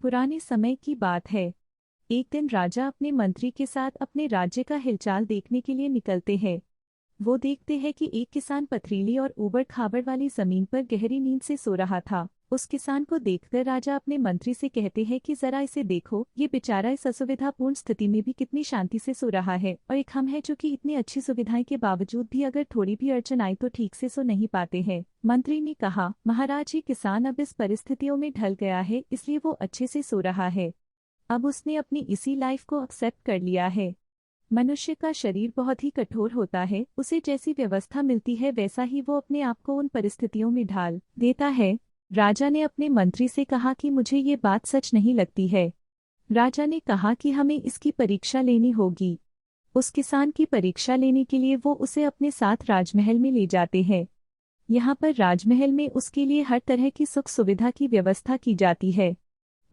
पुराने समय की बात है। एक दिन राजा अपने मंत्री के साथ अपने राज्य का हिलचाल देखने के लिए निकलते हैं। वो देखते हैं कि एक किसान पथरीली और ऊबड़-खाबड़ वाली जमीन पर गहरी नींद से सो रहा था। उस किसान को देखकर राजा अपने मंत्री से कहते हैं कि जरा इसे देखो, ये बेचारा इस असुविधापूर्ण स्थिति में भी कितनी शांति से सो रहा है, और एक हम है जो कि इतनी अच्छी सुविधाएं के बावजूद भी अगर थोड़ी भी अड़चन आई तो ठीक से सो नहीं पाते हैं। मंत्री ने कहा, महाराज, ये किसान अब इस परिस्थितियों में ढल गया है, इसलिए वो अच्छे से सो रहा है। अब उसने अपनी इसी लाइफ को एक्सेप्ट कर लिया है। मनुष्य का शरीर बहुत ही कठोर होता है, उसे जैसी व्यवस्था मिलती है वैसा ही वो अपने आप को उन परिस्थितियों में ढाल देता है। राजा ने अपने मंत्री से कहा कि मुझे ये बात सच नहीं लगती है। राजा ने कहा कि हमें इसकी परीक्षा लेनी होगी। उस किसान की परीक्षा लेने के लिए वो उसे अपने साथ राजमहल में ले जाते हैं। यहाँ पर राजमहल में उसके लिए हर तरह की सुख सुविधा की व्यवस्था की जाती है।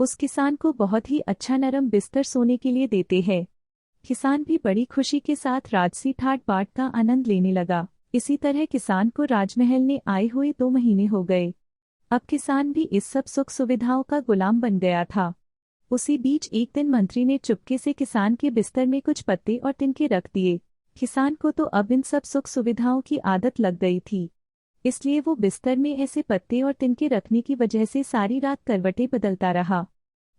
उस किसान को बहुत ही अच्छा नरम बिस्तर सोने के लिए देते हैं। किसान भी बड़ी खुशी के साथ राजसी ठाट बाट का आनंद लेने लगा। इसी तरह किसान को राजमहल ने आए हुए 2 महीने हो गए। अब किसान भी इस सब सुख सुविधाओं का गुलाम बन गया था। उसी बीच एक दिन मंत्री ने चुपके से किसान के बिस्तर में कुछ पत्ते और तिनके रख दिए। किसान को तो अब इन सब सुख सुविधाओं की आदत लग गई थी, इसलिए वो बिस्तर में ऐसे पत्ते और तिनके रखने की वजह से सारी रात करवटें बदलता रहा।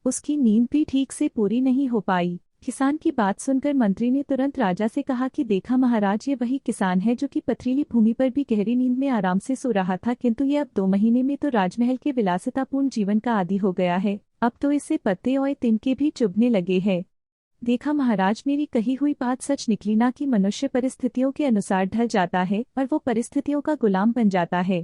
उसकी नींद भी ठीक से पूरी नहीं हो पाई। किसान की बात सुनकर मंत्री ने तुरंत राजा से कहा कि देखा महाराज, ये वही किसान है जो कि पथरीली भूमि पर भी गहरी नींद में आराम से सो रहा था, किंतु ये अब 2 महीने में तो राजमहल के विलासितापूर्ण जीवन का आदी हो गया है। अब तो इसे पत्ते और तिनके भी चुभने लगे हैं। देखा महाराज, मेरी कही हुई बात सच निकली ना कि मनुष्य परिस्थितियों के अनुसार ढल जाता है और वो परिस्थितियों का गुलाम बन जाता है।